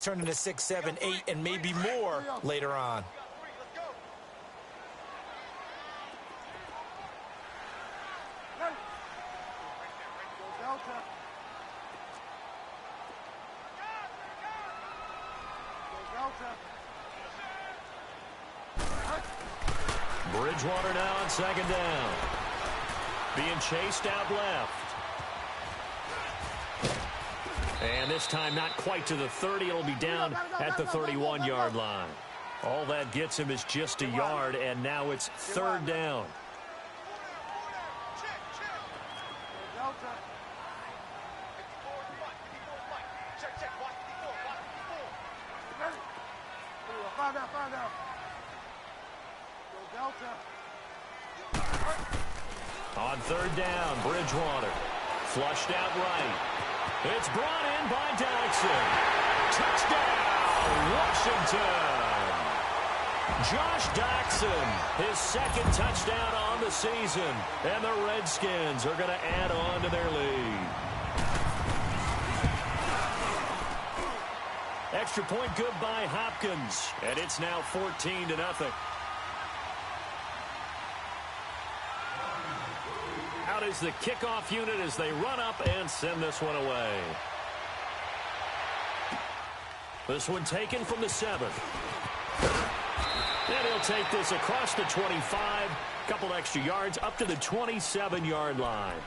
turn into 6, 7, 8, and maybe more later on. Bridgewater now on second down. Being chased out left. And this time not quite to the 30. It'll be down at the 31-yard line. All that gets him is just a yard, and now it's third down. On third down, Bridgewater. Flushed out right. It's brought in by Jackson. Touchdown, Washington. Josh Jackson, his second touchdown on the season. And the Redskins are going to add on to their lead. Extra point good by Hopkins. And it's now 14-0. Out is the kickoff unit as they run up and send this one away. This one taken from the 7. And he'll take this across the 25. Couple extra yards up to the 27-yard line.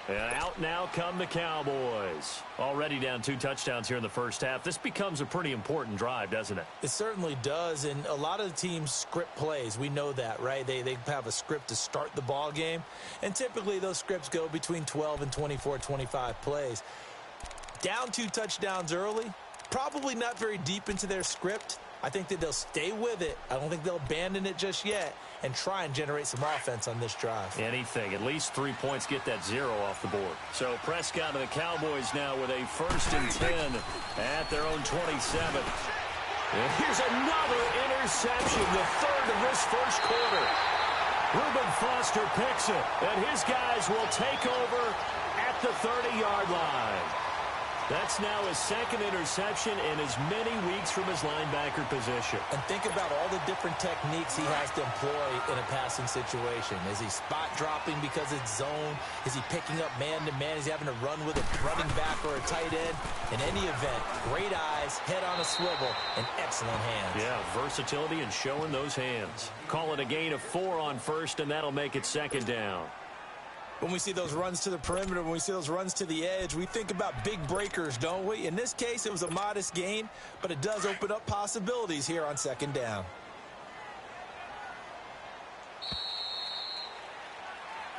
And out now come the Cowboys. Already down 2 touchdowns here in the first half. This becomes a pretty important drive, doesn't it? It certainly does, and a lot of the teams script plays. We know that, right? They have a script to start the ball game, and typically those scripts go between 12 and 24, 25 plays. Down 2 touchdowns early, probably not very deep into their script. I think that they'll stay with it. I don't think they'll abandon it just yet and try and generate some offense on this drive. Anything. At least 3 points, get that 0 off the board. So Prescott and the Cowboys now with a 1st and 10 at their own 27. And here's another interception, the 3rd of this first quarter. Reuben Foster picks it, and his guys will take over at the 30-yard line. That's now his 2nd interception in as many weeks from his linebacker position. And think about all the different techniques he has to employ in a passing situation. Is he spot dropping because it's zone? Is he picking up man-to-man? Is he having to run with a running back or a tight end? In any event, great eyes, head on a swivel, and excellent hands. Yeah, versatility and showing those hands. Call it a gain of 4 on 1st, and that'll make it 2nd down. When we see those runs to the perimeter, when we see those runs to the edge, we think about big breakers, don't we? In this case, it was a modest gain, but it does open up possibilities here on 2nd down.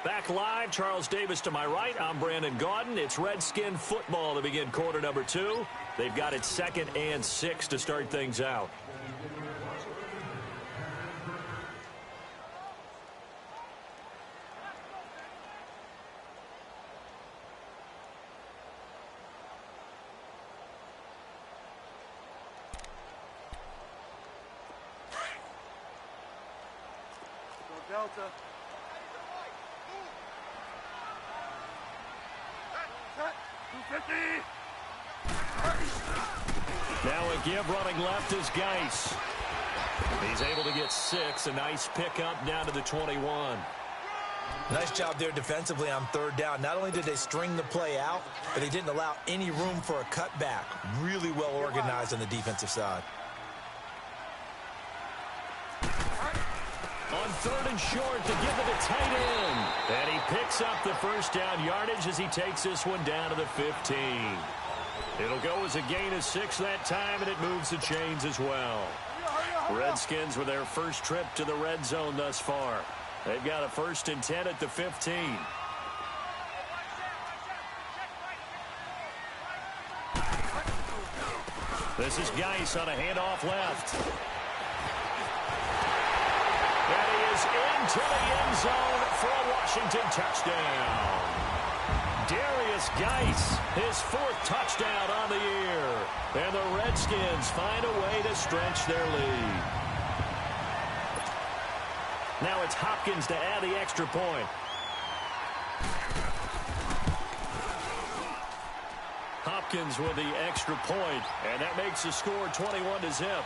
Back live, Charles Davis to my right. I'm Brandon Gaudin. It's Redskin football to begin quarter number 2. They've got it 2nd and 6 to start things out. Delta. Now a give running left is Geis. He's able to get 6. A nice pickup down to the 21. Nice job there defensively on 3rd down. Not only did they string the play out, but they didn't allow any room for a cutback. Really well organized on the defensive side. On 3rd and short to give it to tight end. And he picks up the 1st down yardage as he takes this one down to the 15. It'll go as a gain of 6 that time, and it moves the chains as well. Redskins with their first trip to the red zone thus far. They've got a 1st and 10 at the 15. This is Geis on a handoff left. And he is into the end zone for a Washington touchdown. Darius Geis, his 4th touchdown on the year. And the Redskins find a way to stretch their lead. Now it's Hopkins to add the extra point. Falcons with the extra point, and that makes the score 21-0.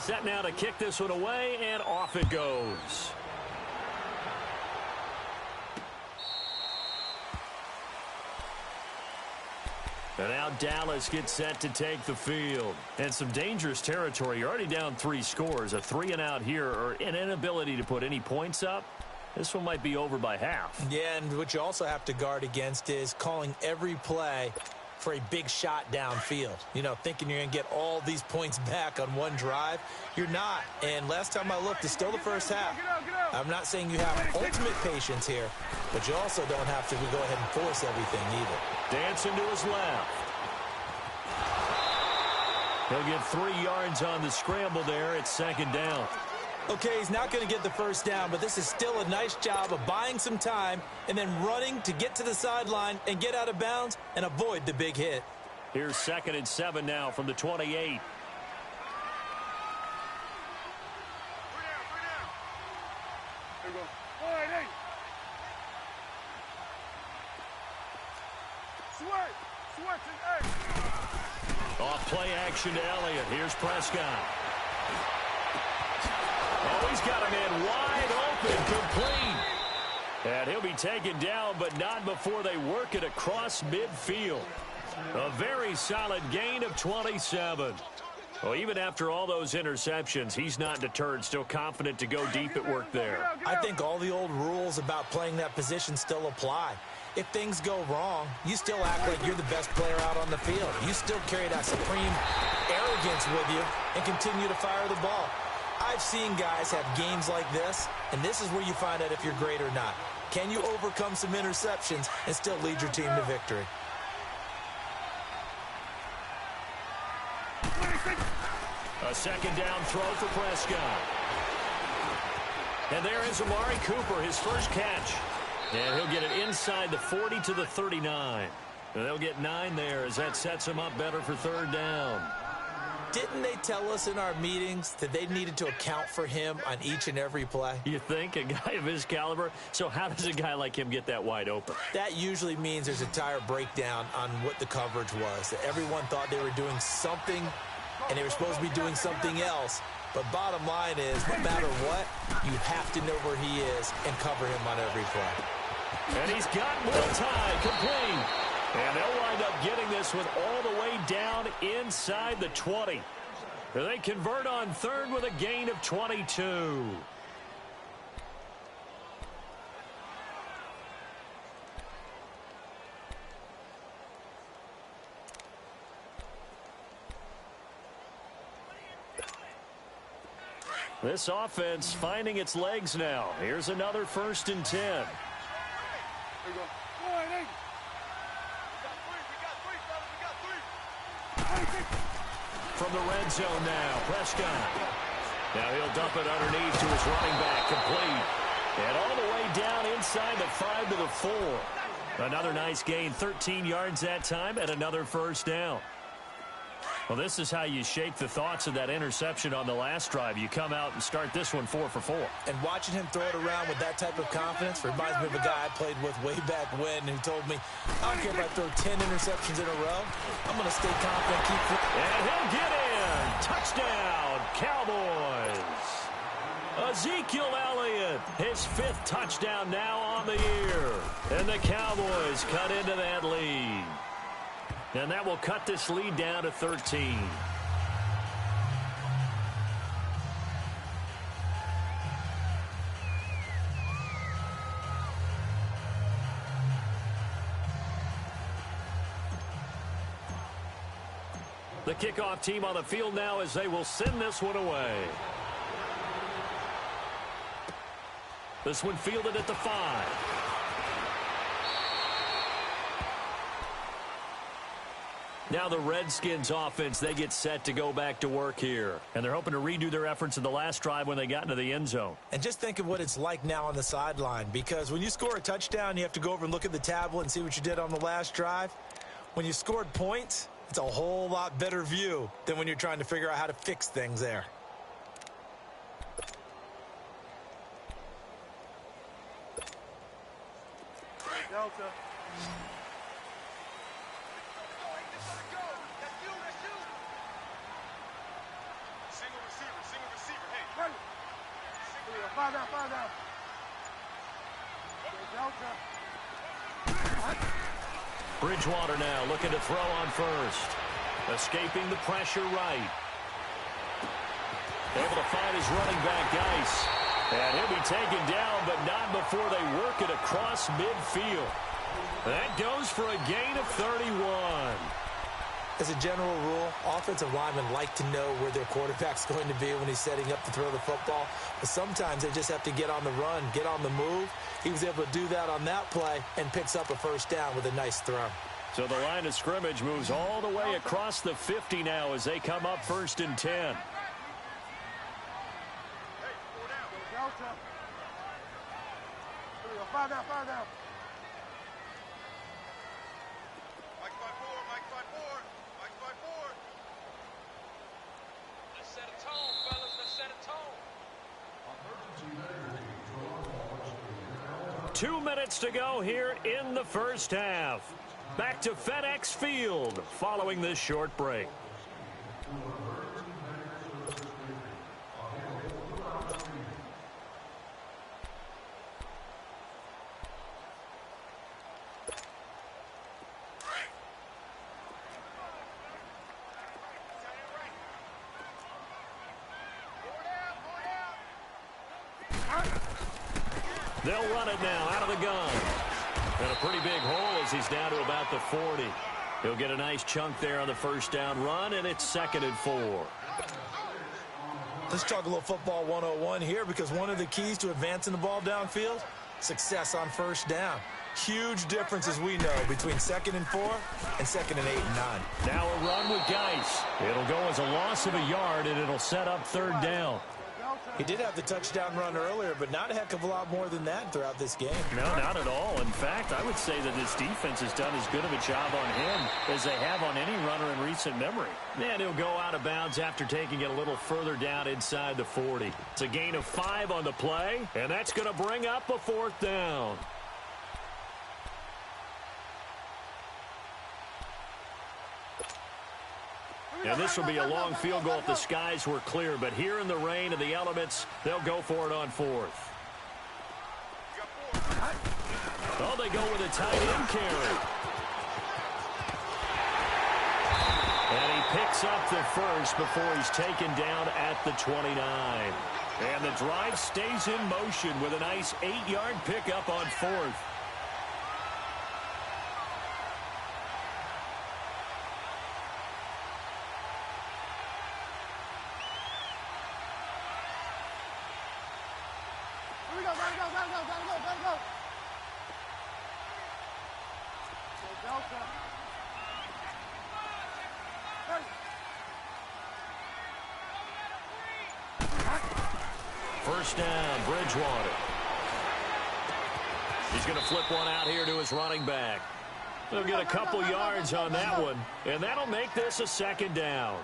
Set now to kick this one away, and off it goes. And now Dallas gets set to take the field. And some dangerous territory. You're already down 3 scores. A 3-and-out here, or an inability to put any points up. This one might be over by half. Yeah, and what you also have to guard against is calling every play for a big shot downfield. You know, thinking you're going to get all these points back on one drive. You're not. And last time I looked, it's still the first half. I'm not saying you have ultimate patience here, but you also don't have to go ahead and force everything either. Dancing to his left. He'll get 3 yards on the scramble there. It's 2nd down. Okay, he's not going to get the first down, but this is still a nice job of buying some time and then running to get to the sideline and get out of bounds and avoid the big hit. Here's 2nd and 7 now from the 28. There we go. All right, hey. Switch, and hey. Off play action to Elliott. Here's Prescott. Oh, he's got a man wide open, complete. And he'll be taken down, but not before they work it across midfield. A very solid gain of 27. Well, even after all those interceptions, he's not deterred, still confident to go deep at work there. I think all the old rules about playing that position still apply. If things go wrong, you still act like you're the best player out on the field. You still carry that supreme arrogance with you and continue to fire the ball. I've seen guys have games like this, and this is where you find out if you're great or not. Can you overcome some interceptions and still lead your team to victory? A 2nd down throw for Prescott. And there is Amari Cooper, his first catch. And he'll get it inside the 40 to the 39. And they'll get 9 there as that sets him up better for 3rd down. Didn't they tell us in our meetings that they needed to account for him on each and every play? You think? A guy of his caliber? So how does a guy like him get that wide open? That usually means there's a tire breakdown on what the coverage was. That everyone thought they were doing something, and they were supposed to be doing something else. But bottom line is, no matter what, you have to know where he is and cover him on every play. And he's got Will Tye complete. And they'll wind up getting this one all the way down inside the 20. They convert on 3rd with a gain of 22. This offense finding its legs now. Here's another 1st and 10. There we go. All right, hey. From the red zone now, Prescott. Now he'll dump it underneath to his running back, complete. And all the way down inside the 5 to the 4. Another nice gain, 13 yards that time, and another 1st down. Well, this is how you shake the thoughts of that interception on the last drive. You come out and start this one 4 for 4. And watching him throw it around with that type of confidence reminds me of a guy I played with way back when who told me, I don't care if I throw 10 interceptions in a row, I'm going to stay confident, keep it. And he'll get in. Touchdown, Cowboys. Ezekiel Elliott, his 5th touchdown now on the year. And the Cowboys cut into that lead. And that will cut this lead down to 13. The kickoff team on the field now as they will send this one away. This one fielded at the 5. 2 Now the Redskins offense, they get set to go back to work here. And they're hoping to redo their efforts in the last drive when they got into the end zone. And just think of what it's like now on the sideline, because when you score a touchdown, you have to go over and look at the tablet and see what you did on the last drive. When you scored points, it's a whole lot better view than when you're trying to figure out how to fix things there. Delta. Five down. Bridgewater now looking to throw on first. Escaping the pressure right. Able to find his running back, Geis. And he'll be taken down, but not before they work it across midfield. That goes for a gain of 31. As a general rule, offensive linemen like to know where their quarterback's going to be when he's setting up to throw the football. But sometimes they just have to get on the run, get on the move. He was able to do that on that play and picks up a first down with a nice throw. So the line of scrimmage moves all the way across the 50 now as they come up 1st and 10. Five down. Mike 5-4. Let's set a tone, fellas. Let's set a tone. 2 minutes to go here in the first half. Back to FedEx Field following this short break. They'll run it now out of the gun. And a pretty big hole as he's down to about the 40. He'll get a nice chunk there on the first down run, and it's 2nd and 4. Let's talk a little football 101 here, because one of the keys to advancing the ball downfield, success on first down. Huge difference, as we know, between 2nd and 4 and 2nd and 8 and 9. Now a run with Geis. It'll go as a loss of a yard, and it'll set up 3rd down. He did have the touchdown run earlier, but not a heck of a lot more than that throughout this game. No, not at all. In fact, I would say that this defense has done as good of a job on him as they have on any runner in recent memory. And he'll go out of bounds after taking it a little further down inside the 40. It's a gain of 5 on the play, and that's going to bring up a 4th down. And this will be a long field goal if the skies were clear. But here in the rain of the elements, they'll go for it on 4th. Oh, they go with a tight end carry. And he picks up the first before he's taken down at the 29. And the drive stays in motion with a nice 8-yard pickup on 4th. First down, Bridgewater. He's going to flip one out here to his running back. They'll get a couple yards on that one, and that'll make this a 2nd down.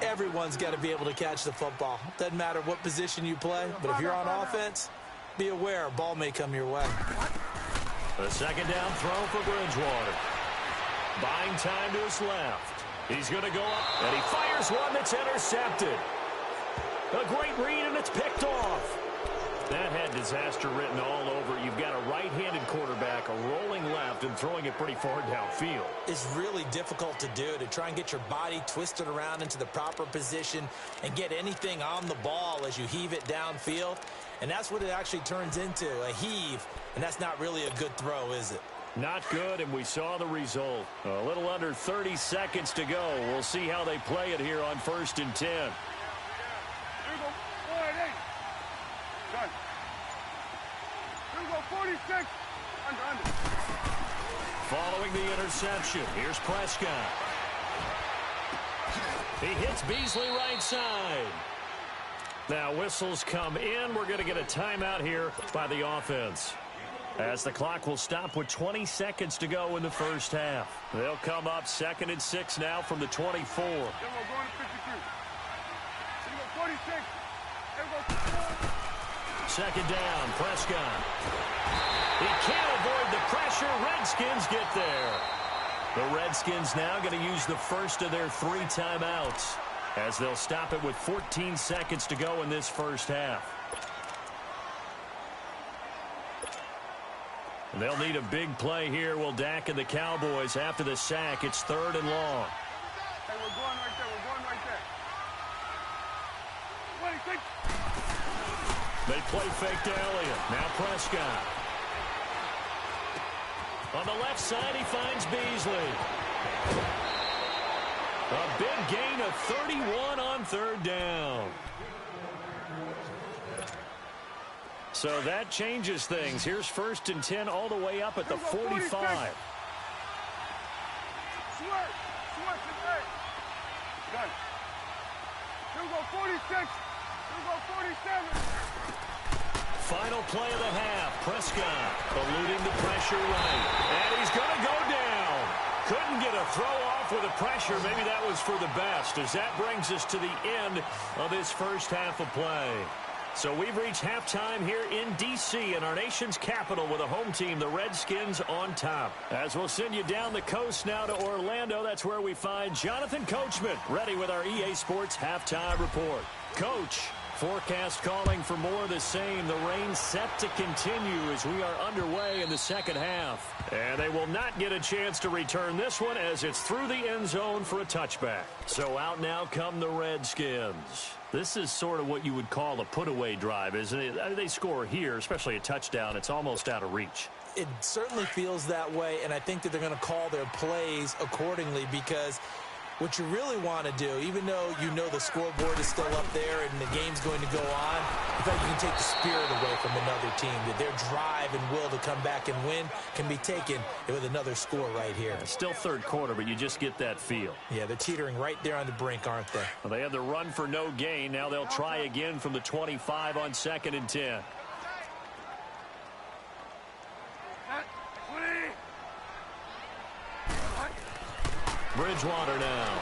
Everyone's got to be able to catch the football. Doesn't matter what position you play, but if you're on offense, be aware a ball may come your way. A 2nd down throw for Bridgewater. Buying time to his left. He's going to go up, and he fires one that's intercepted. A great read, and it's picked off. That had disaster written all over. You've got a right-handed quarterback, a rolling left, and throwing it pretty far downfield. It's really difficult to do, to try and get your body twisted around into the proper position and get anything on the ball as you heave it downfield. And that's what it actually turns into, a heave. And that's not really a good throw, is it? Not good, and we saw the result. A little under 30 seconds to go. We'll see how they play it here on 1st and 10. Here we go. 4-8. Done. Here we go. 46. Under. Following the interception, here's Prescott. He hits Beasley right side. Now whistles come in. We're going to get a timeout here by the offense, as the clock will stop with 20 seconds to go in the first half. They'll come up 2nd and 6 now from the 24. Then we're going to 52. Then we go 46. Then we go 4. Second down, Prescott. He can't avoid the pressure. Redskins get there. The Redskins now going to use the first of their 3 timeouts, as they'll stop it with 14 seconds to go in this first half. They'll need a big play here. Will Dak and the Cowboys after the sack. It's 3rd and long. Hey, we're going right there. We're going right there. 26. They play fake to Elliott. Now Prescott. On the left side, he finds Beasley. A big gain of 31 on 3rd down. So that changes things. Here's 1st and 10 all the way up at the 45. Sweat is there. Done. Here we go 46. Here we go 47. Final play of the half. Prescott eluding the pressure right. And he's going to go down. Couldn't get a throw off with the pressure. Maybe that was for the best, as that brings us to the end of this first half of play. So we've reached halftime here in D.C. in our nation's capital with a home team, the Redskins, on top. As we'll send you down the coast now to Orlando, that's where we find Jonathan Coachman, ready with our EA Sports halftime report. Coach, forecast calling for more of the same. The rain set to continue as we are underway in the second half. And they will not get a chance to return this one, as it's through the end zone for a touchback. So out now come the Redskins. This is sort of what you would call a put-away drive, isn't it? I mean, they score here, especially a touchdown. It's almost out of reach. It certainly feels that way, and I think that they're going to call their plays accordingly, because what you really want to do, even though you know the scoreboard is still up there and the game's going to go on, I think you can take the spirit away from another team, that their drive and will to come back and win can be taken with another score right here. It's still third quarter, but you just get that feel. Yeah, they're teetering right there on the brink, aren't they? Well, they had the run for no gain. Now they'll try again from the 25 on 2nd and 10. Bridgewater now.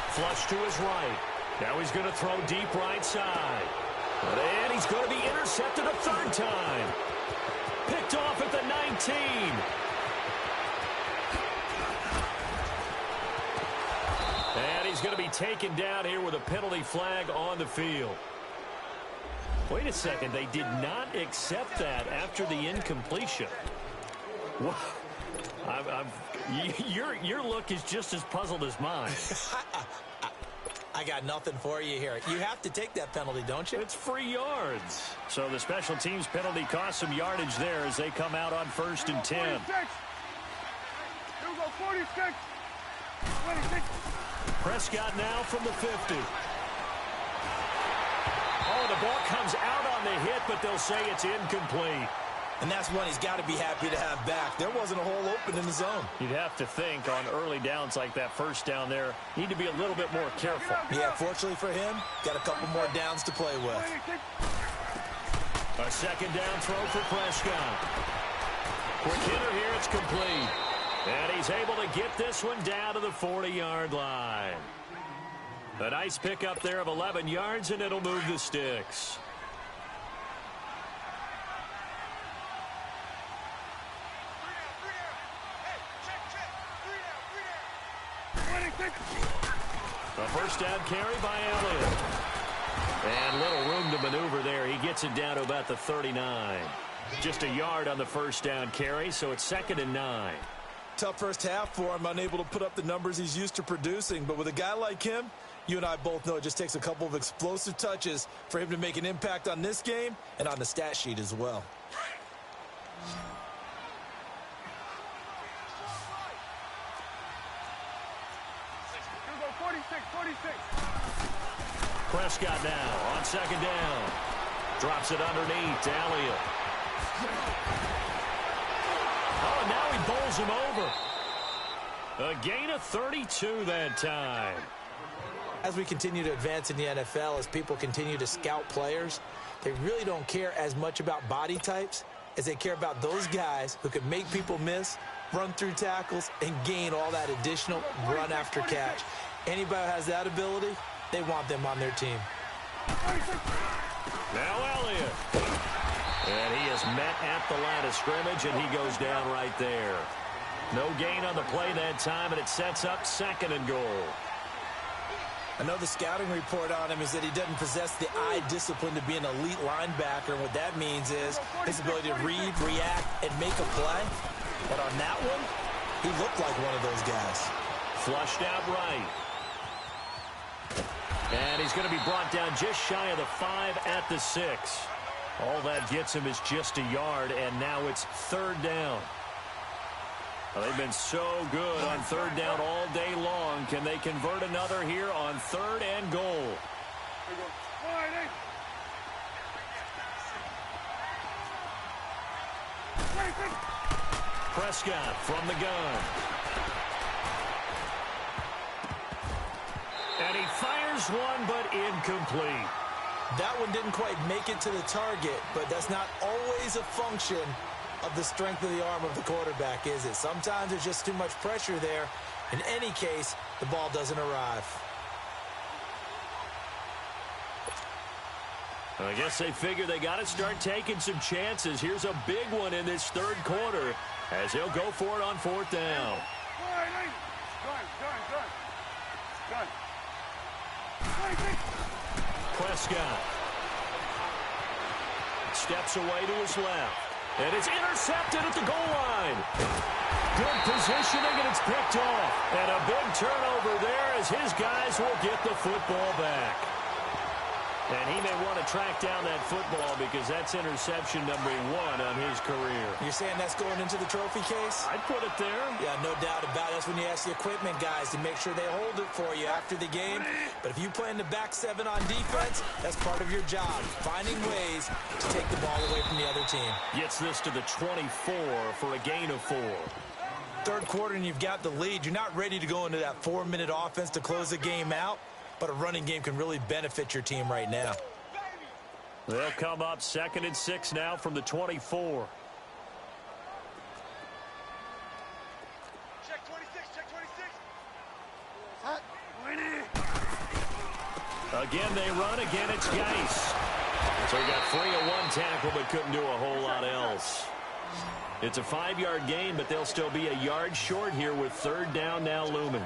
Flush to his right. Now he's going to throw deep right side. And he's going to be intercepted a 3rd time. Picked off at the 19. And he's going to be taken down here with a penalty flag on the field. Wait a second. They did not accept that after the incompletion. What? Your look is just as puzzled as mine. I got nothing for you here. You have to take that penalty, don't you? It's free yards. So the special teams penalty cost some yardage there as they come out on 1st and 10. Here we go 46. 26. Prescott now from the 50. Oh, the ball comes out on the hit, but they'll say it's incomplete. And that's one he's got to be happy to have back. There wasn't a hole open in the zone. You'd have to think on early downs like that, first down there, need to be a little bit more careful. Yeah, fortunately for him, got a couple more downs to play with. A 2nd down throw for Prescott. Quick hitter here, it's complete. And he's able to get this one down to the 40-yard line. A nice pickup there of 11 yards, and it'll move the sticks. A 1st down carry by Elliott. And little room to maneuver there. He gets it down to about the 39. Just a yard on the 1st down carry, so it's 2nd and 9. Tough first half for him, unable to put up the numbers he's used to producing. But with a guy like him, you and I both know it just takes a couple of explosive touches for him to make an impact on this game and on the stat sheet as well. Here we go 46. Prescott now on 2nd down. Drops it underneath to Elliott. Oh, now he bowls him over. A gain of 32 that time. As we continue to advance in the NFL, as people continue to scout players, they really don't care as much about body types as they care about those guys who can make people miss, run through tackles, and gain all that additional run after catch. Anybody who has that ability, they want them on their team. Now Elliott. And he is met at the line of scrimmage, and he goes down right there. No gain on the play that time, and it sets up 2nd and goal. I know the scouting report on him is that he doesn't possess the eye discipline to be an elite linebacker. And what that means is his ability to read, react, and make a play. But on that one, he looked like one of those guys. Flushed out right. And he's going to be brought down just shy of the 5 at the 6. All that gets him is just a yard, and now it's 3rd down. Well, they've been so good on 3rd down all day long. Can they convert another here on 3rd and goal? Prescott from the gun. And he fires one, but incomplete. That one didn't quite make it to the target, but that's not always a function of the strength of the arm of the quarterback, is it? Sometimes there's just too much pressure there. In any case, the ball doesn't arrive. I guess they figure they got to start taking some chances. Here's a big one in this 3rd quarter as he'll go for it on 4th down. Prescott steps away to his left. And it's intercepted at the goal line. Good positioning, and it's picked off. And a big turnover there as his guys will get the football back. And he may want to track down that football because that's interception number 1 on his career. You're saying that's going into the trophy case? I'd put it there. Yeah, no doubt about it. That's when you ask the equipment guys to make sure they hold it for you after the game. But if you play in the back 7 on defense, that's part of your job, finding ways to take the ball away from the other team. Gets this to the 24 for a gain of 4. 3rd quarter and you've got the lead. You're not ready to go into that 4-minute offense to close the game out. But a running game can really benefit your team right now. They'll come up 2nd and 6 now from the 24. Check 26, check 26. Again, they run. Again, it's Geis. So he got free of 1 tackle, but couldn't do a whole lot else. It's a 5-yard gain, but they'll still be a yard short here with 3rd down now looming.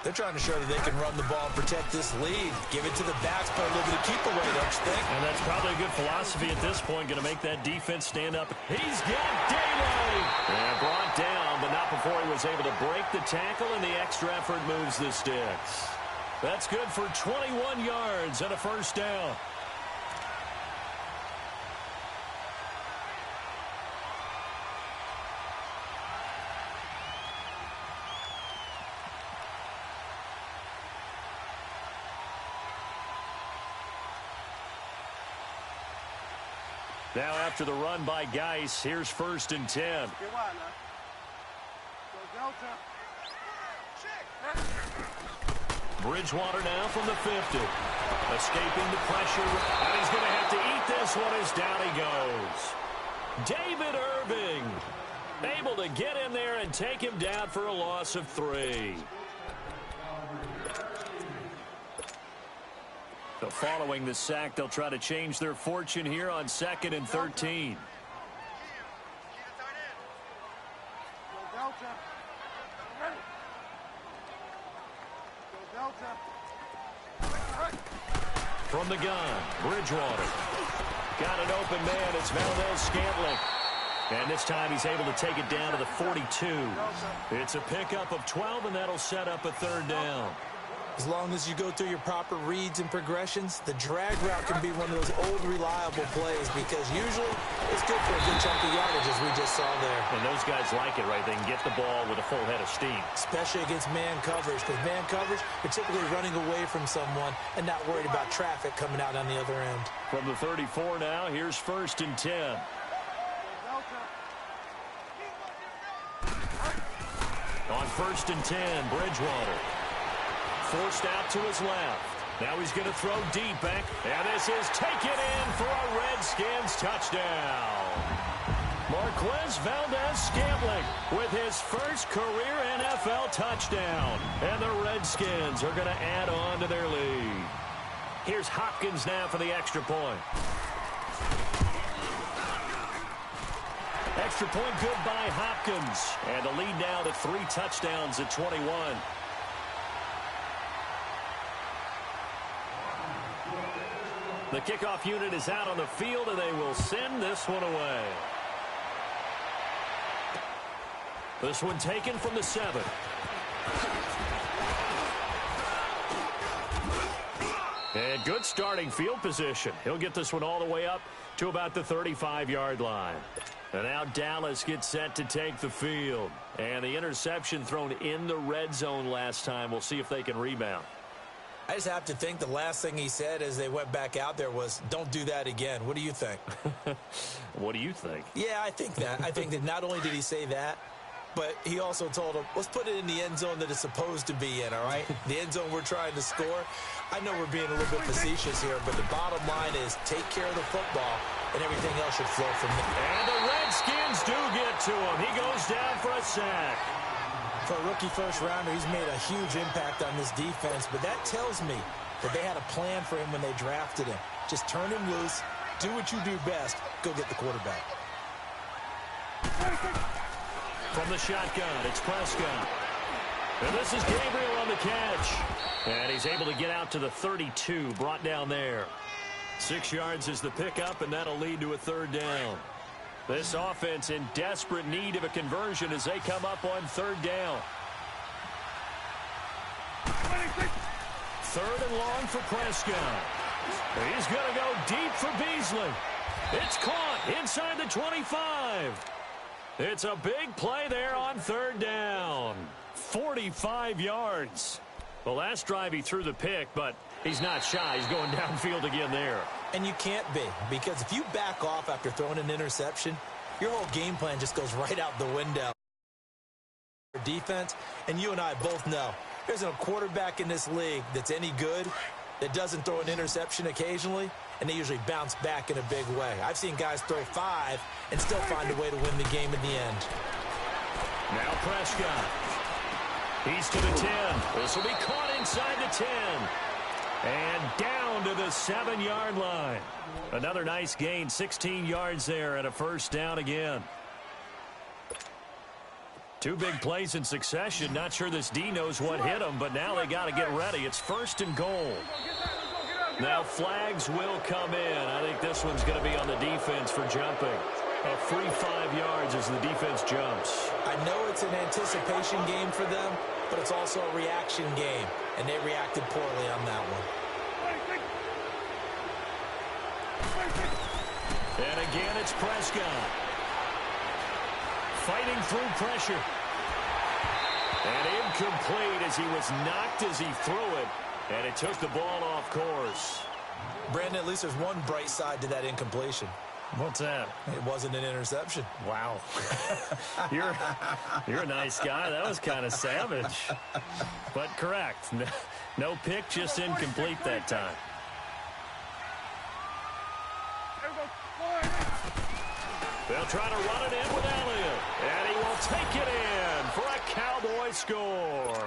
They're trying to show that they can run the ball and protect this lead. Give it to the backs, play a little bit of keep away, don't you think? And that's probably a good philosophy at this point. Going to make that defense stand up. He's got daylight. And brought down, but not before he was able to break the tackle, and the extra effort moves the sticks. That's good for 21 yards and a 1st down. Now after the run by Geis, here's 1st and 10. Bridgewater now from the 50. Escaping the pressure, and he's going to have to eat this one as down he goes. David Irving able to get in there and take him down for a loss of 3. So following the sack, they'll try to change their fortune here on 2nd and 13. From the gun, Bridgewater. Got an open man. It's Valdez Scantling. And this time he's able to take it down to the 42. It's a pickup of 12, and that'll set up a 3rd down. As long as you go through your proper reads and progressions, the drag route can be one of those old reliable plays because usually it's good for a good chunk of yardage, as we just saw there. And those guys like it, right? They can get the ball with a full head of steam. Especially against man coverage, because man coverage, you're typically running away from someone and not worried about traffic coming out on the other end. From the 34 now, here's 1st and 10. On 1st and 10, Bridgewater. Forced out to his left. Now he's going to throw deep back. And this is taken in for a Redskins touchdown. Marquez Valdez-Scantling with his first career NFL touchdown. And the Redskins are going to add on to their lead. Here's Hopkins now for the extra point. Extra point good by Hopkins. And the lead now to 3 touchdowns at 21. The kickoff unit is out on the field, and they will send this one away. This one taken from the 7. And good starting field position. He'll get this one all the way up to about the 35-yard line. And now Dallas gets set to take the field. And the interception thrown in the red zone last time. We'll see if they can rebound. I just have to think the last thing he said as they went back out there was, don't do that again. What do you think? What do you think? Yeah, I think that. I think that not only did he say that, but he also told him, let's put it in the end zone that it's supposed to be in, all right? The end zone we're trying to score. I know we're being a little bit facetious here, but the bottom line is take care of the football, and everything else should flow from there. And the Redskins do get to him. He goes down for a sack. For a rookie first-rounder, he's made a huge impact on this defense, but that tells me that they had a plan for him when they drafted him. Just turn him loose, do what you do best, go get the quarterback. From the shotgun, it's Prescott. And this is Gabriel on the catch. And he's able to get out to the 32, brought down there. 6 yards is the pickup, and that'll lead to a 3rd down. This offense in desperate need of a conversion as they come up on 3rd down. 3rd and long for Prescott. He's going to go deep for Beasley. It's caught inside the 25. It's a big play there on 3rd down. 45 yards. The last drive he threw the pick, but he's not shy. He's going downfield again there. And you can't be, because if you back off after throwing an interception, your whole game plan just goes right out the window. Defense, and you and I both know, there isn't a quarterback in this league that's any good that doesn't throw an interception occasionally, and they usually bounce back in a big way. I've seen guys throw 5 and still find a way to win the game in the end. Now Prescott. He's to the 10. This will be caught inside the 10. And down to the 7-yard line. Another nice gain, 16 yards there, and a 1st down again. 2 big plays in succession. Not sure this D knows what hit him, but now they got to get ready. It's 1st and goal. Now flags will come in. I think this one's going to be on the defense for jumping. A free 5 yards as the defense jumps. I know it's an anticipation game for them, but it's also a reaction game, and they reacted poorly on that one. And again, it's Prescott. Fighting through pressure. And incomplete as he was knocked as he threw it, and it took the ball off course. Brandon, at least there's one bright side to that incompletion. What's that? It wasn't an interception. Wow. You're a nice guy. That was kind of savage. But correct. No pick, just incomplete that time. They'll try to run it in with Elliott. And he will take it in for a Cowboy score.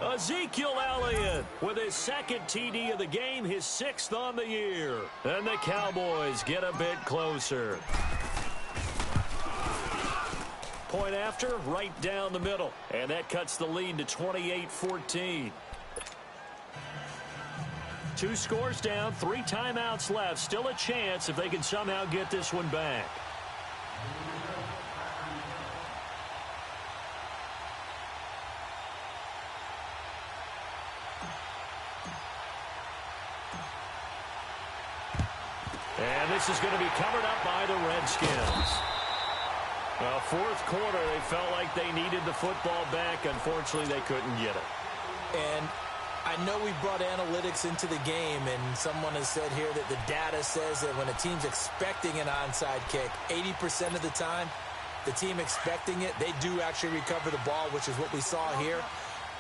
Ezekiel Elliott with his 2nd TD of the game, his 6th on the year. And the Cowboys get a bit closer. Point after, right down the middle. And that cuts the lead to 28-14. 2 scores down, 3 timeouts left. Still a chance if they can somehow get this one back. And this is going to be covered up by the Redskins. 4th quarter, they felt like they needed the football back. Unfortunately, they couldn't get it. And I know we brought analytics into the game, and someone has said here that the data says that when a team's expecting an onside kick, 80% of the time, the team expecting it, they do actually recover the ball, which is what we saw here.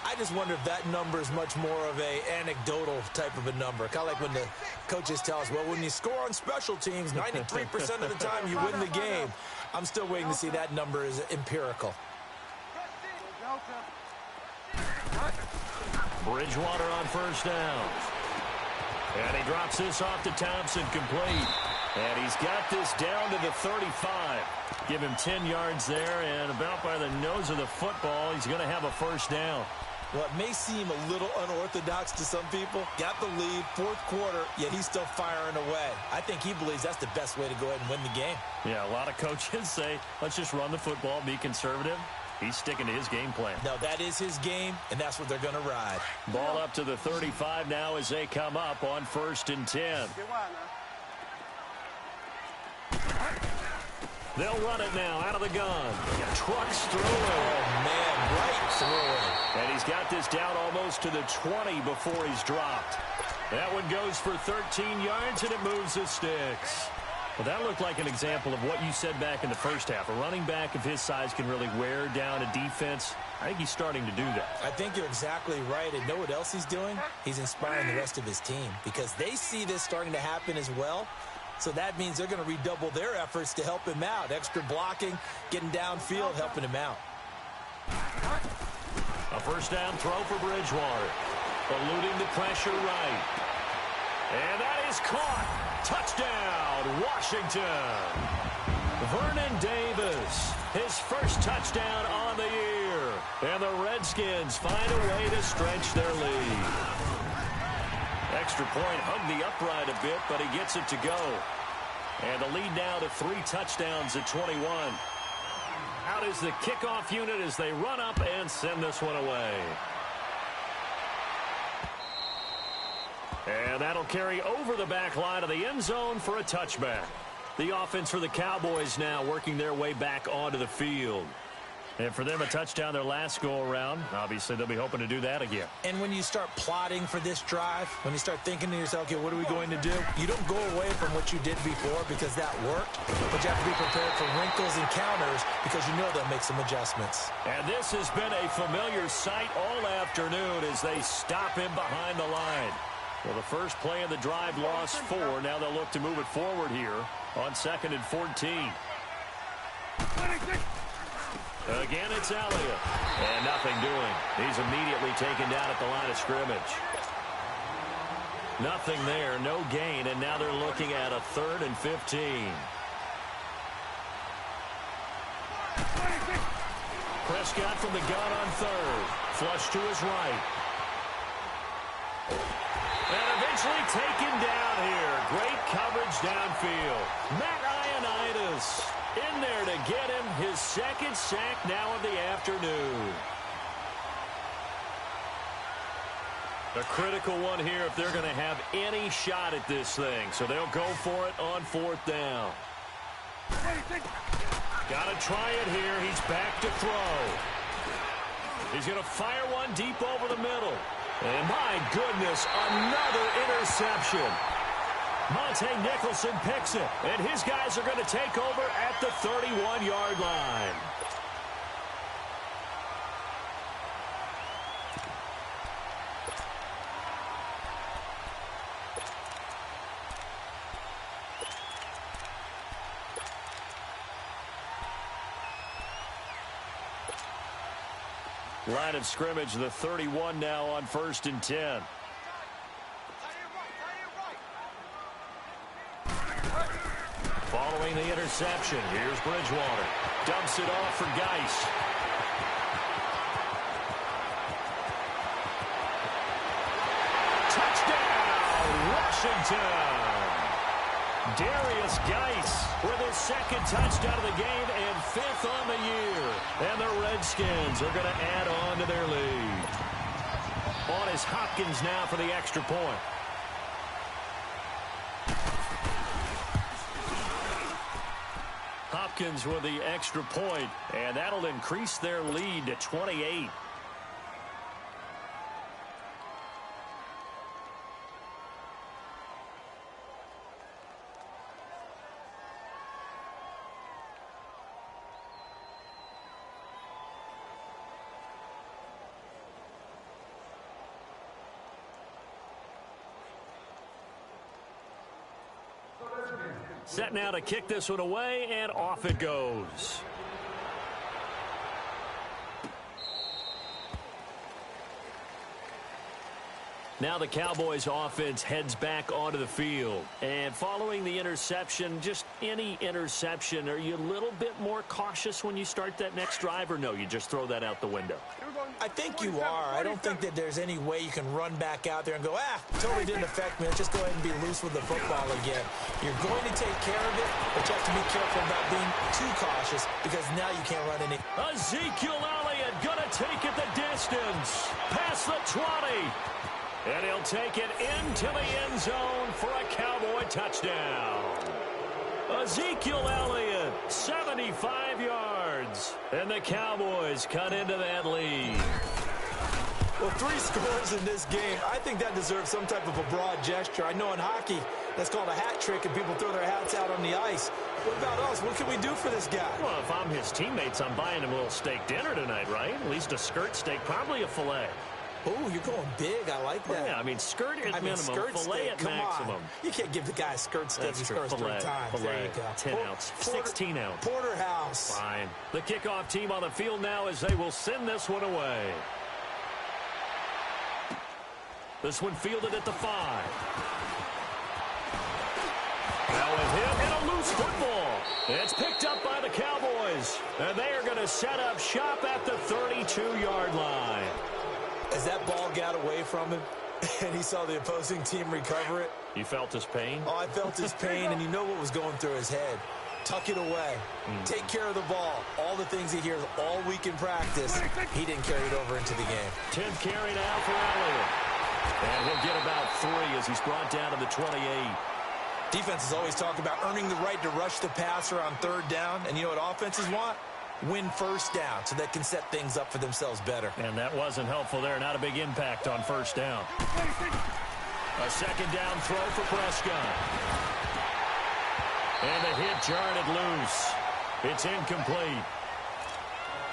I just wonder if that number is much more of a anecdotal type of a number. Kind of like when the coaches tell us, well, when you score on special teams, 93% of the time you win the game. I'm still waiting to see that number is empirical. Bridgewater on first down. And he drops this off to Thompson, complete. And he's got this down to the 35. Give him 10 yards there, and about by the nose of the football, he's going to have a first down. Well, it may seem a little unorthodox to some people. Got the lead, fourth quarter, yet he's still firing away. I think he believes that's the best way to go ahead and win the game. Yeah, a lot of coaches say, let's just run the football, be conservative. He's sticking to his game plan. No, that is his game, and that's what they're going to ride. Ball up to the 35 now as they come up on 1st and 10. They'll run it now out of the gun. Trucks through it. Oh, man, right through it. And he's got this down almost to the 20 before he's dropped. That one goes for 13 yards, and it moves the sticks. Well, that looked like an example of what you said back in the first half. A running back of his size can really wear down a defense. I think he's starting to do that. I think you're exactly right. And know what else he's doing? He's inspiring the rest of his team because they see this starting to happen as well. So that means they're going to redouble their efforts to help him out. Extra blocking, getting downfield, helping him out. A first down throw for Bridgewater. Eluding the pressure right. And that is caught. Touchdown, Washington. Vernon Davis, his first touchdown on the year. And the Redskins find a way to stretch their lead. Extra point hugged the upright a bit, but he gets it to go. And the lead now to 3 touchdowns at 21. Out is the kickoff unit as they run up and send this one away. And that'll carry over the back line of the end zone for a touchback. The offense for the Cowboys now working their way back onto the field. And for them, a touchdown their last go-around. Obviously, they'll be hoping to do that again. And when you start plotting for this drive, when you start thinking to yourself, okay, what are we going to do? You don't go away from what you did before because that worked, but you have to be prepared for wrinkles and counters because you know they'll make some adjustments. And this has been a familiar sight all afternoon as they stop him behind the line. Well, the first play of the drive lost 4. Now they'll look to move it forward here on 2nd and 14. Again, it's Elliott. And nothing doing. He's immediately taken down at the line of scrimmage. Nothing there, no gain, and now they're looking at a 3rd and 15. Prescott from the gun on 3rd. Flush to his right. And eventually taken down here. Great coverage downfield. Matt Ioannidis in there to get him his 2nd sack now of the afternoon. A critical one here if they're going to have any shot at this thing. So they'll go for it on 4th down. Got to try it here. He's back to throw. He's going to fire one deep over the middle. And my goodness, another interception. Monte Nicholson picks it, and his guys are going to take over at the 31-yard line. Line of scrimmage, the 31 now on 1st and 10. Following the interception, here's Bridgewater. Dumps it off for Geis. Touchdown, Washington! Darius Geis with his 2nd touchdown of the game and 5th on the year. And the Redskins are going to add on to their lead. On is Hopkins now for the extra point. Hopkins with the extra point, and that'll increase their lead to 28. Set now to kick this one away, and off it goes. Now the Cowboys offense heads back onto the field. And following the interception, just any interception, are you a little bit more cautious when you start that next drive, or no, you just throw that out the window? I think you are. I don't think that there's any way you can run back out there and go, totally didn't affect me. Let's just go ahead and be loose with the football again. You're going to take care of it, but you have to be careful about being too cautious because now you can't run any. Ezekiel Elliott going to take it the distance. Past the 20. And he'll take it into the end zone for a Cowboy touchdown. Ezekiel Elliott, 75 yards. And the Cowboys cut into that lead. Well, 3 scores in this game. I think that deserves some type of a broad gesture. I know in hockey, that's called a hat trick, and people throw their hats out on the ice. What about us? What can we do for this guy? Well, if I'm his teammates, I'm buying him a little steak dinner tonight, right? At least a skirt steak, probably a filet. Oh, you're going big. I like that. Well, yeah, I mean, skirt at minimum, skirt filet steak, at come maximum. On. You can't give the guy a skirt steak. He scores 3 times. Filet, there you go. 10 ounce, 16 ounce. Porterhouse. Fine. The kickoff team on the field now as they will send this one away. This one fielded at the 5. Now a hit and a loose football. It's picked up by the Cowboys. And they are going to set up shop at the 32-yard line. As that ball got away from him and he saw the opposing team recover it. You felt his pain? Oh, I felt his pain, and you know what was going through his head. Tuck it away. Take care of the ball. All the things he hears all week in practice, he didn't carry it over into the game. 10th carry now for Elliott. And he'll get about 3 as he's brought down to the 28. Defenses always talk about earning the right to rush the passer on 3rd down, and you know what offenses want? Win 1st down so they can set things up for themselves better. And that wasn't helpful there. Not a big impact on 1st down. A 2nd down throw for Prescott. And the hit jarred it loose. It's incomplete.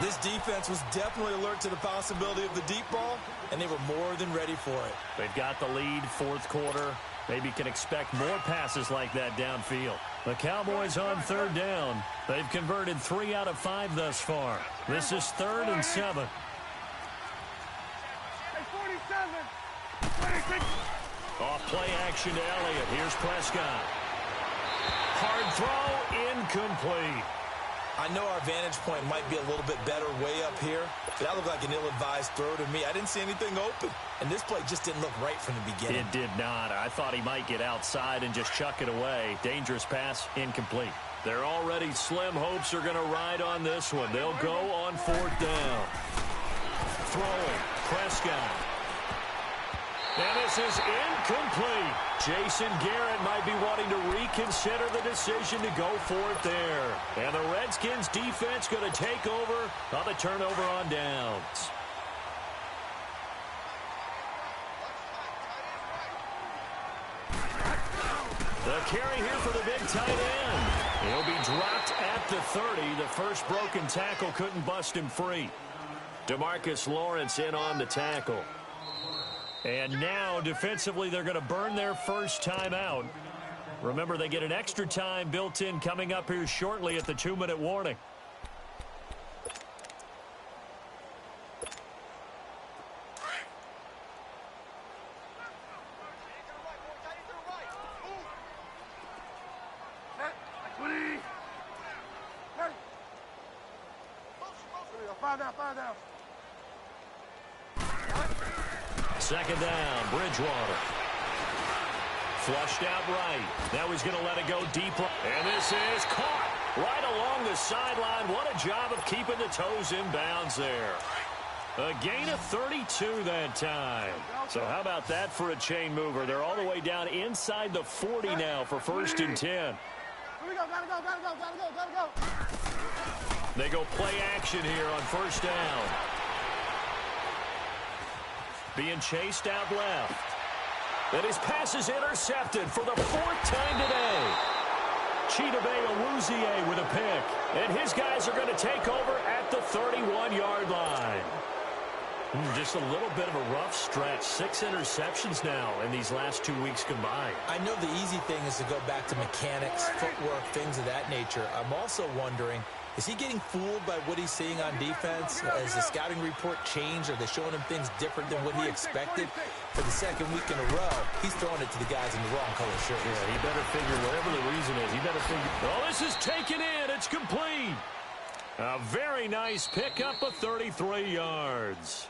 This defense was definitely alert to the possibility of the deep ball, and they were more than ready for it. They've got the lead, 4th quarter. Maybe can expect more passes like that downfield. The Cowboys on 3rd down. They've converted 3 out of 5 thus far. This is 3rd and 7. Off play action to Elliott. Here's Prescott. Hard throw, incomplete. I know our vantage point might be a little bit better way up here, but that looked like an ill-advised throw to me. I didn't see anything open, and this play just didn't look right from the beginning. It did not. I thought he might get outside and just chuck it away. Dangerous pass, incomplete. They're already slim hopes are going to ride on this one. They'll go on 4th down. Throwing, Prescott. And this is incomplete. Jason Garrett might be wanting to reconsider the decision to go for it there. And the Redskins defense going to take over on the turnover on downs. The carry here for the big tight end. He'll be dropped at the 30. The first broken tackle couldn't bust him free. DeMarcus Lawrence in on the tackle. And now, defensively, they're going to burn their first timeout. Remember, they get an extra time built in coming up here shortly at the 2-minute warning. Five down. 2nd down, Bridgewater. Flushed out right. Now he's going to let it go deep. And this is caught right along the sideline. What a job of keeping the toes in bounds there. A gain of 32 that time. So how about that for a chain mover? They're all the way down inside the 40 now for 1st and 10. Here we go, gotta go. They go play action here on 1st down. Being chased out left. And his pass is intercepted for the 4th time today. Chidobe Awuzie with a pick. And his guys are going to take over at the 31-yard line. Just a little bit of a rough stretch. 6 interceptions now in these last 2 weeks combined. I know the easy thing is to go back to mechanics, footwork, things of that nature. I'm also wondering, is he getting fooled by what he's seeing on defense? Has the scouting report changed? Are they showing him things different than what he expected? For the second week in a row, he's throwing it to the guys in the wrong color shirts. Yeah, he better figure, whatever the reason is, he better figure. Oh, this is taken in. It's complete. A very nice pickup of 33 yards.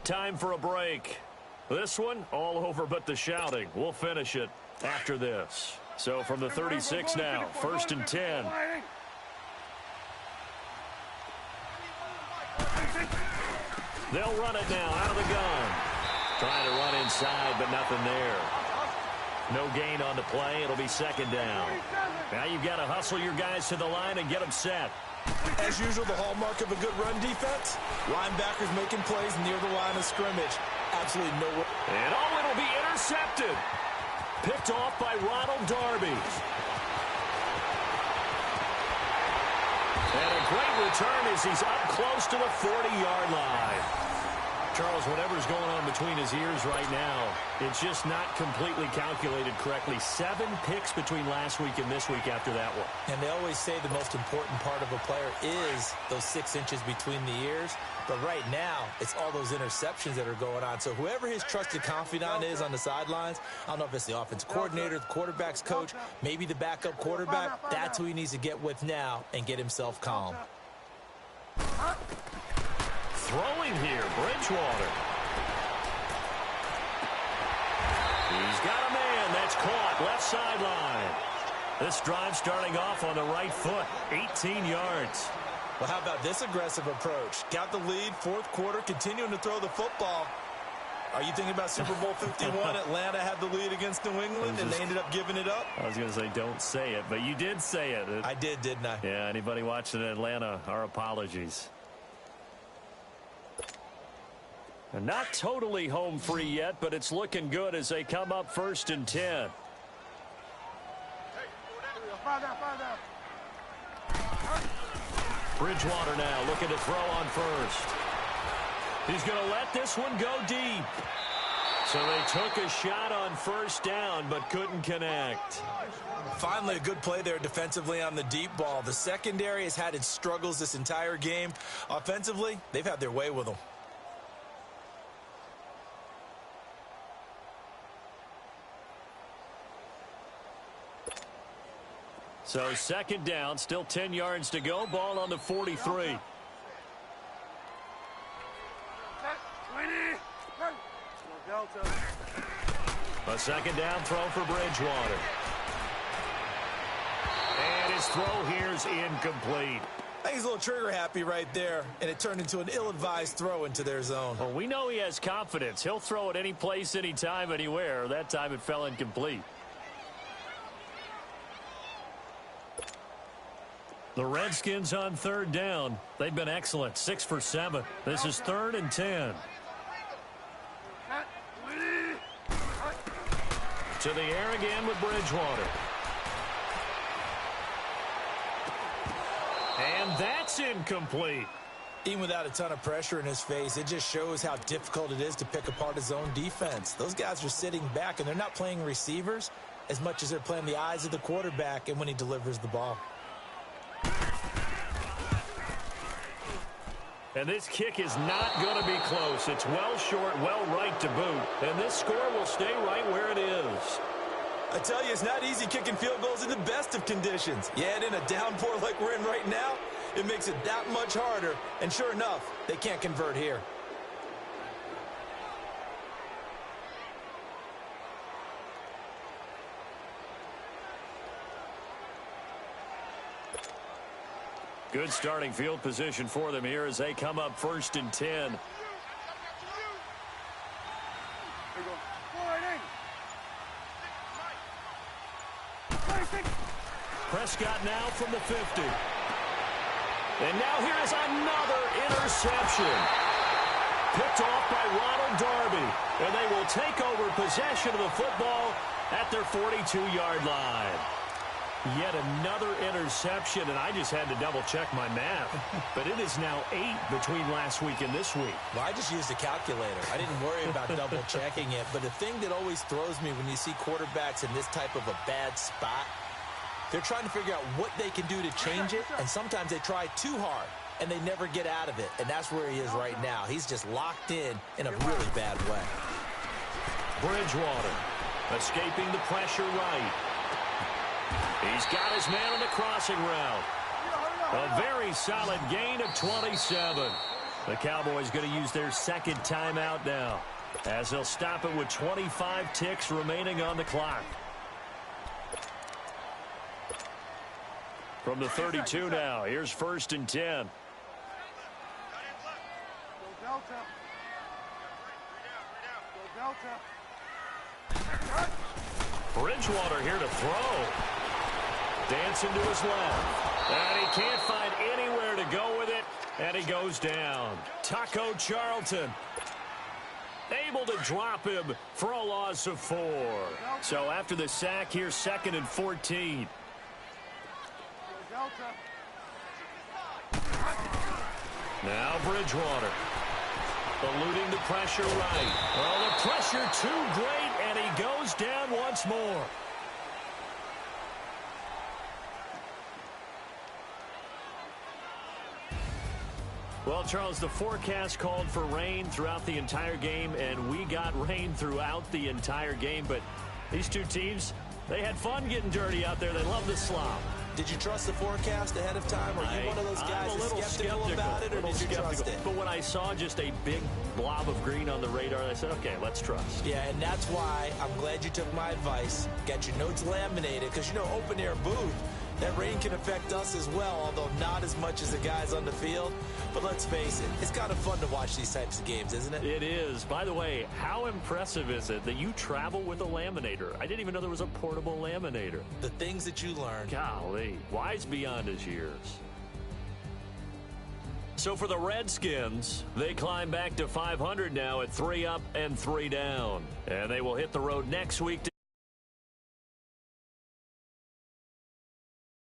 Time for a break. This one, all over but the shouting. We'll finish it after this. So from the 36 now, 1st and 10. They'll run it now out of the gun. Trying to run inside, but nothing there. No gain on the play. It'll be 2nd down. Now you've got to hustle your guys to the line and get them set. As usual, the hallmark of a good run defense, linebackers making plays near the line of scrimmage. Absolutely nowhere. And it'll be intercepted. Picked off by Ronald Darby. And a great return as he's up close to the 40-yard line. Charles, whatever's going on between his ears right now, it's just not completely calculated correctly. 7 picks between last week and this week after that one. And they always say the most important part of a player is those 6 inches between the ears. But right now, it's all those interceptions that are going on. So whoever his trusted confidant is on the sidelines, I don't know if it's the offensive coordinator, the quarterback's coach, maybe the backup quarterback, that's who he needs to get with now and get himself calm. Throwing here, Bridgewater. He's got a man that's caught left sideline. This drive starting off on the right foot, 18 yards. Well, how about this aggressive approach? Got the lead, 4th quarter, continuing to throw the football. Are you thinking about Super Bowl 51? Atlanta had the lead against New England, and they ended up giving it up? I was going to say don't say it, but you did say it. I did, didn't I? Yeah, anybody watching Atlanta, our apologies. And not totally home free yet, but it's looking good as they come up 1st and 10. Bridgewater now looking to throw on 1st. He's going to let this one go deep. So they took a shot on 1st down, but couldn't connect. Finally, a good play there defensively on the deep ball. The secondary has had its struggles this entire game. Offensively, they've had their way with them. So 2nd down, still 10 yards to go. Ball on the 43. A 2nd down throw for Bridgewater. And his throw here's incomplete. I think he's a little trigger happy right there, and it turned into an ill-advised throw into their zone. Well, we know he has confidence. He'll throw it any place, anytime, anywhere. That time it fell incomplete. The Redskins on 3rd down. They've been excellent. 6 for 7. This is 3rd and 10. To the air again with Bridgewater. And that's incomplete. Even without a ton of pressure in his face, it just shows how difficult it is to pick apart his own defense. Those guys are sitting back, and they're not playing receivers as much as they're playing the eyes of the quarterback and when he delivers the ball. And this kick is not going to be close. It's well short, well right to boot. And this score will stay right where it is. I tell you, it's not easy kicking field goals in the best of conditions. Yet in a downpour like we're in right now, it makes it that much harder. And sure enough, they can't convert here. Good starting field position for them here as they come up 1st and 10. Prescott now from the 50. And now here is another interception. Picked off by Ronald Darby. And they will take over possession of the football at their 42-yard line. Yet another interception, and I just had to double-check my math. But it is now 8 between last week and this week. Well, I just used a calculator. I didn't worry about double-checking it. But the thing that always throws me when you see quarterbacks in this type of a bad spot, they're trying to figure out what they can do to change it, and sometimes they try too hard, and they never get out of it. And that's where he is right now. He's just locked in a really bad way. Bridgewater escaping the pressure right. He's got his man on the crossing route. A very solid gain of 27. The Cowboys going to use their second timeout now, as they'll stop it with 25 ticks remaining on the clock. From the 32 now, here's 1st and 10. Go Delta. Go Delta. Bridgewater here to throw. Dancing to his left. And he can't find anywhere to go with it. And he goes down. Taco Charlton able to drop him for a loss of 4. So after the sack here, 2nd and 14. Now Bridgewater eluding the pressure right. Well, the pressure too great, and he goes down once more. Well, Charles, the forecast called for rain throughout the entire game, and we got rain throughout the entire game. But these two teams, they had fun getting dirty out there. They love the slop. Did you trust the forecast ahead of time? Are you one of those guys that's skeptical about it, or did you trust it? But when I saw just a big blob of green on the radar, I said, okay, let's trust. Yeah, and that's why I'm glad you took my advice. Got your notes laminated, because, you know, open-air booth, that rain can affect us as well, although not as much as the guys on the field. But let's face it, it's kind of fun to watch these types of games, isn't it? It is. By the way, how impressive is it that you travel with a laminator? I didn't even know there was a portable laminator. The things that you learn. Golly, wise beyond his years. So for the Redskins, they climb back to 500 now at 3 up and 3 down. And they will hit the road next week to